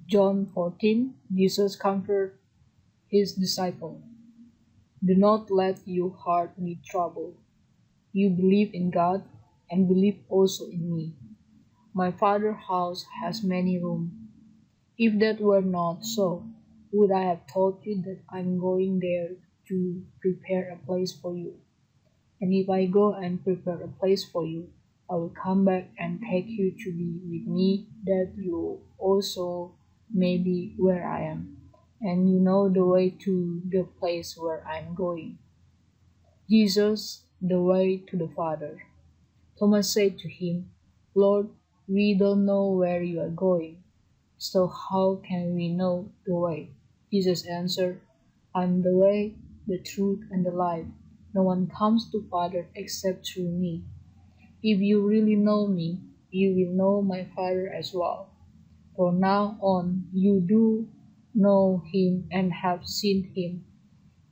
John 14, Jesus comforted his disciple. Do not let your heart be troubled. You believe in God, and believe also in me. My Father's house has many rooms. If that were not so, would I have told you that I am going there to prepare a place for you? And if I go and prepare a place for you, I will come back and take you to be with me, that you also may be where I am, and you know the way to the place where I am going. Jesus, the way to the Father. Thomas said to him, Lord, we don't know where you are going, so how can we know the way? Jesus answered, I am the way, the truth, and the life. No one comes to Father except through me. If you really know me, you will know my Father as well. From now on, you do know him and have seen him.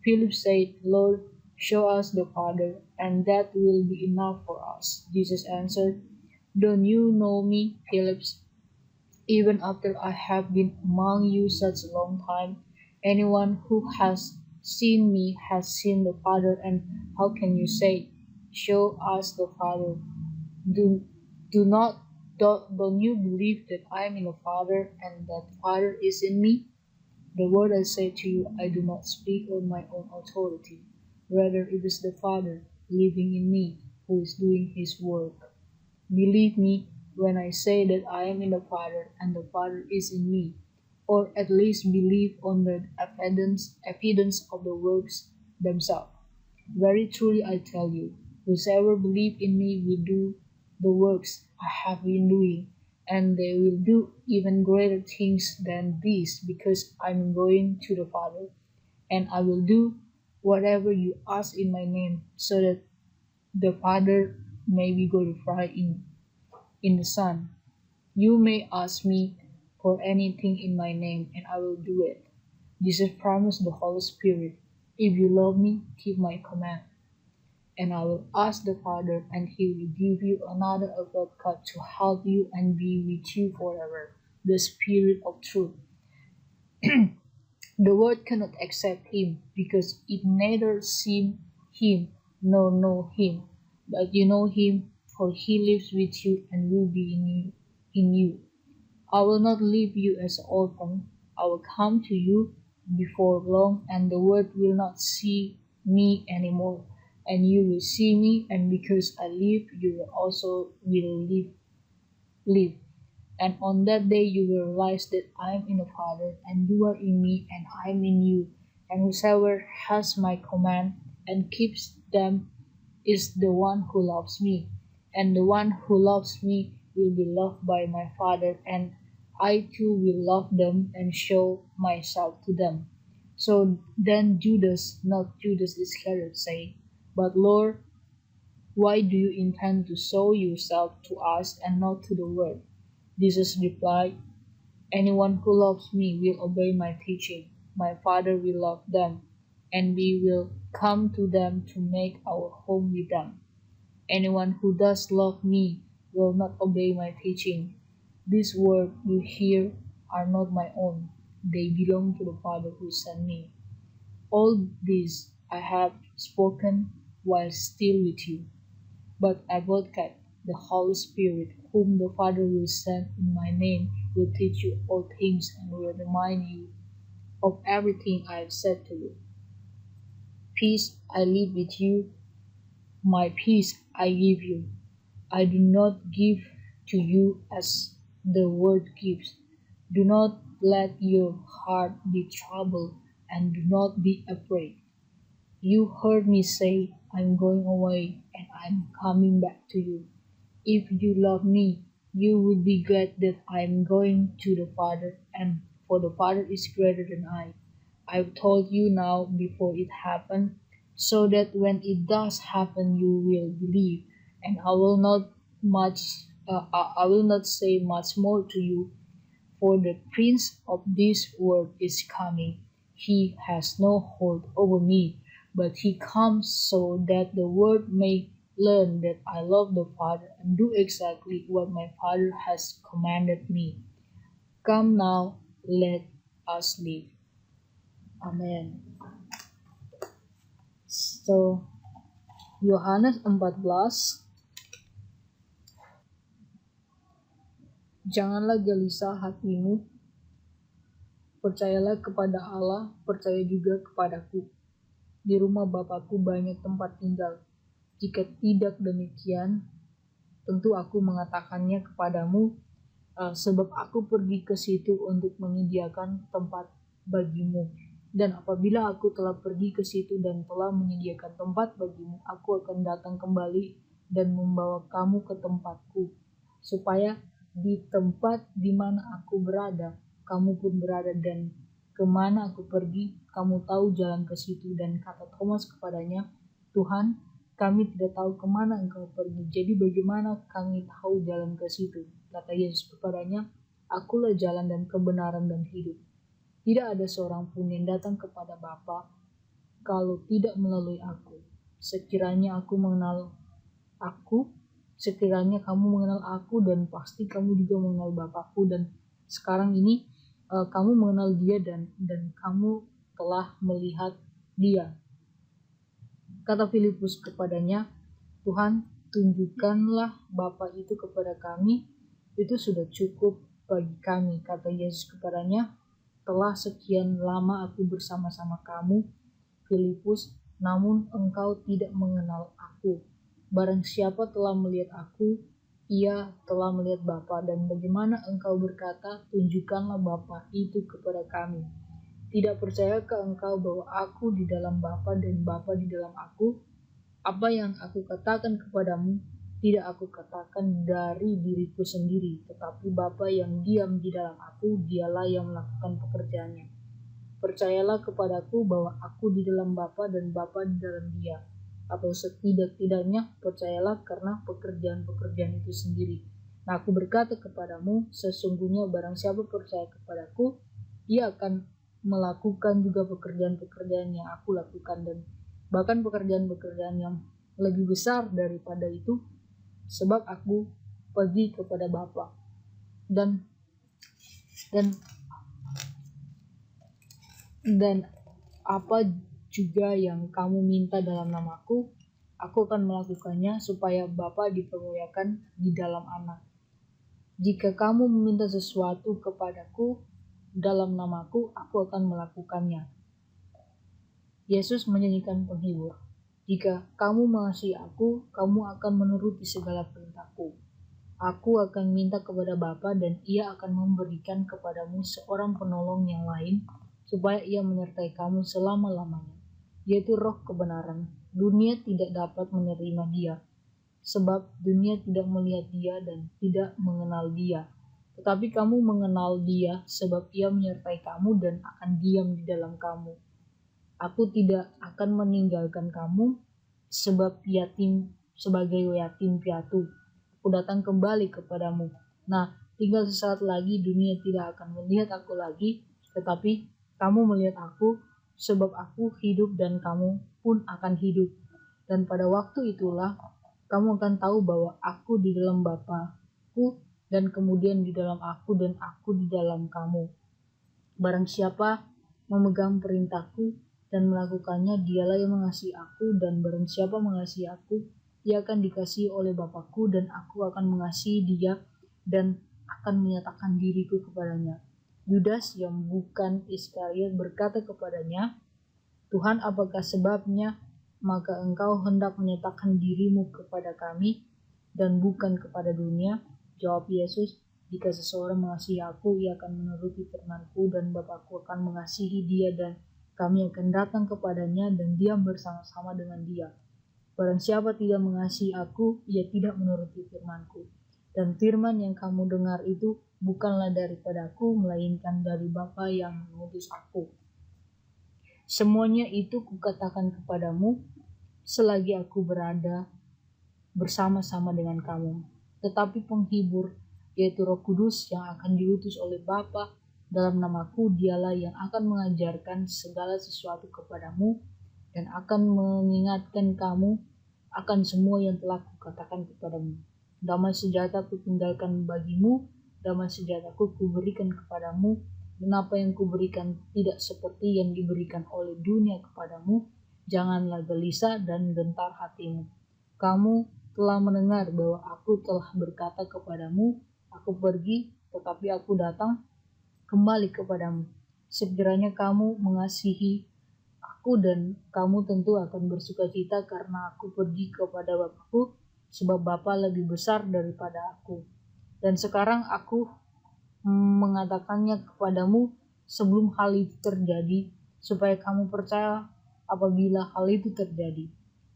Philip said, Lord, show us the Father, and that will be enough for us. Jesus answered, Don't you know me, Philip? Even after I have been among you such a long time, anyone who has seen me has seen the Father, and how can you say, Show us the Father? Do, do not don't you believe that I am in the Father and that the Father is in me? The word I say to you, I do not speak on my own authority. Rather, it is the Father living in me who is doing his work. Believe me when I say that I am in the Father and the Father is in me, or at least believe on the evidence of the works themselves. Very truly I tell you, whosoever believes in me will do the works I have been doing, and they will do even greater things than these, because I am going to the Father, and I will do whatever you ask in my name, so that the Father may be glorified in the Son. You may ask me for anything in my name, and I will do it. Jesus promised the Holy Spirit. If you love me, keep my command. And I will ask the Father, and he will give you another advocate to help you and be with you forever, the Spirit of truth. The world cannot accept him, because it neither seen him nor know him. But you know him, for he lives with you and will be in you. I will not leave you as an orphan. I will come to you before long, and the world will not see me anymore. And you will see me, and because I live, you will also live. And on that day you will realize that I am in the Father, and you are in me, and I am in you. And whosoever has my command and keeps them is the one who loves me. And the one who loves me will be loved by my Father, and I too will love them and show myself to them. So then Judas, not Judas Iscariot, said, But Lord, why do you intend to show yourself to us and not to the world? Jesus replied, Anyone who loves me will obey my teaching. My Father will love them, and we will come to them to make our home with them. Anyone who does love me will not obey my teaching. These words you hear are not my own. They belong to the Father who sent me. All this I have spoken while still with you. But Advocate, the Holy Spirit, whom the Father will send in my name, will teach you all things and will remind you of everything I have said to you. Peace I leave with you, my peace I give you. I do not give to you as the world gives. Do not let your heart be troubled, and do not be afraid. You heard me say, I am going away and I am coming back to you. If you love me, you will be glad that I am going to the Father, and for the Father is greater than I. I've told you now before it happened, so that when it does happen, you will believe. And I will not say much more to you, for the prince of this world is coming. He has no hold over me, but he comes so that the world may learn that I love the Father and do exactly what my Father has commanded me. Come now, let us live. Amen. So, Yohanes 14, janganlah gelisah hatimu, percayalah kepada Allah, percaya juga kepadaku. Di rumah Bapakku banyak tempat tinggal. Jika tidak demikian, tentu aku mengatakannya kepadamu, sebab aku pergi ke situ untuk menyediakan tempat bagimu. Dan apabila aku telah pergi ke situ dan telah menyediakan tempat bagimu, aku akan datang kembali dan membawa kamu ke tempatku, supaya di tempat di mana aku berada, kamu pun berada, dan kemana aku pergi, kamu tahu jalan ke situ. Dan kata Thomas kepadanya, Tuhan, kami tidak tahu kemana engkau pergi, jadi bagaimana kami tahu jalan ke situ? Kata Yesus kepadanya, akulah jalan dan kebenaran dan hidup. Tidak ada seorang pun yang datang kepada Bapa kalau tidak melalui aku. Sekiranya kamu mengenal aku, dan pasti kamu juga mengenal Bapakku, dan sekarang ini kamu mengenal dia dan kamu telah melihat dia. Kata Filipus kepadanya, Tuhan, tunjukkanlah Bapa itu kepada kami, itu sudah cukup bagi kami. Kata Yesus kepadanya, telah sekian lama aku bersama-sama kamu, Filipus, namun engkau tidak mengenal aku. Barang siapa telah melihat aku, ia telah melihat Bapa. Dan bagaimana engkau berkata, tunjukkanlah Bapa itu kepada kami? Tidak percayakah engkau bahwa aku di dalam Bapa dan Bapa di dalam aku? Apa yang aku katakan kepadamu, tidak aku katakan dari diriku sendiri, tetapi Bapa yang diam di dalam aku, dialah yang melakukan pekerjaannya. Percayalah kepadaku bahwa aku di dalam Bapa dan Bapa di dalam dia. Atau setidak-tidaknya percayalah karena pekerjaan-pekerjaan itu sendiri. Nah, aku berkata kepadamu, sesungguhnya barang siapa percaya kepadaku, ia akan melakukan juga pekerjaan-pekerjaan yang aku lakukan, dan bahkan pekerjaan-pekerjaan yang lebih besar daripada itu, sebab aku pergi kepada Bapa. Dan apa juga yang kamu minta dalam namaku, aku akan melakukannya, supaya Bapa dipermuliakan di dalam Anak. Jika kamu meminta sesuatu kepadaku dalam namaku, aku akan melakukannya. Yesus menyanyikan penghibur. Jika kamu mengasihi aku, kamu akan menuruti segala perintahku. Aku akan minta kepada Bapa, dan ia akan memberikan kepadamu seorang penolong yang lain, supaya ia menyertai kamu selama-lamanya, yaitu Roh kebenaran. Dunia tidak dapat menerima dia, sebab dunia tidak melihat dia dan tidak mengenal dia. Tetapi kamu mengenal dia, sebab ia menyertai kamu dan akan diam di dalam kamu. Aku tidak akan meninggalkan kamu sebagai yatim piatu. Aku datang kembali kepadamu. Nah, tinggal sesaat lagi dunia tidak akan melihat aku lagi, tetapi kamu melihat aku, sebab aku hidup dan kamu pun akan hidup. Dan pada waktu itulah kamu akan tahu bahwa aku di dalam Bapa-Ku, dan kemudian di dalam aku dan aku di dalam kamu. Barang siapa memegang perintahku dan melakukannya, dialah yang mengasihi aku, dan barang siapa mengasihi aku, ia akan dikasihi oleh Bapakku, dan aku akan mengasihi dia dan akan menyatakan diriku kepadanya. Yudas yang bukan Iskariot berkata kepadanya, Tuhan, apakah sebabnya maka engkau hendak menyatakan dirimu kepada kami dan bukan kepada dunia? Jawab Yesus, jika seseorang mengasihi aku, ia akan menuruti firman-Ku, dan Bapakku akan mengasihi dia, dan kami akan datang kepadanya dan diam bersama-sama dengan dia. Barang siapa tidak mengasihi aku, ia tidak menuruti firman-Ku. Dan firman yang kamu dengar itu bukanlah daripadaku, melainkan dari Bapa yang mengutus aku. Semuanya itu kukatakan kepadamu selagi aku berada bersama-sama dengan kamu. Tetapi penghibur, yaitu Roh Kudus yang akan diutus oleh Bapa dalam namaku, dialah yang akan mengajarkan segala sesuatu kepadamu dan akan mengingatkan kamu akan semua yang telah kukatakan kepadamu. Damai sejahtera ku tinggalkan bagimu, damai sejahtera ku berikan kepadamu, dan apa yang kuberikan tidak seperti yang diberikan oleh dunia kepadamu, janganlah gelisah dan gentar hatimu. Kamu telah mendengar bahwa aku telah berkata kepadamu, aku pergi, tetapi aku datang kembali kepadamu. Sekiranya kamu mengasihi aku dan kamu tentu akan bersukacita karena aku pergi kepada Bapakku, sebab Bapa lebih besar daripada aku. Dan sekarang aku mengatakannya kepadamu sebelum hal itu terjadi, supaya kamu percaya apabila hal itu terjadi.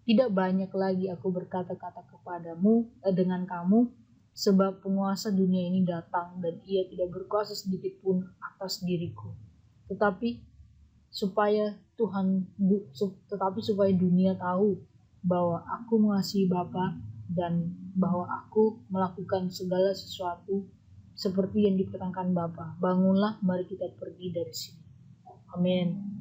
Tidak banyak lagi aku berkata-kata kepadamu dengan kamu, sebab penguasa dunia ini datang dan ia tidak berkuasa sedikit pun atas diriku. Tetapi supaya dunia tahu bahwa aku mengasihi Bapa dan bahwa aku melakukan segala sesuatu seperti yang diperintahkan Bapa. Bangunlah, mari kita pergi dari sini. Amin.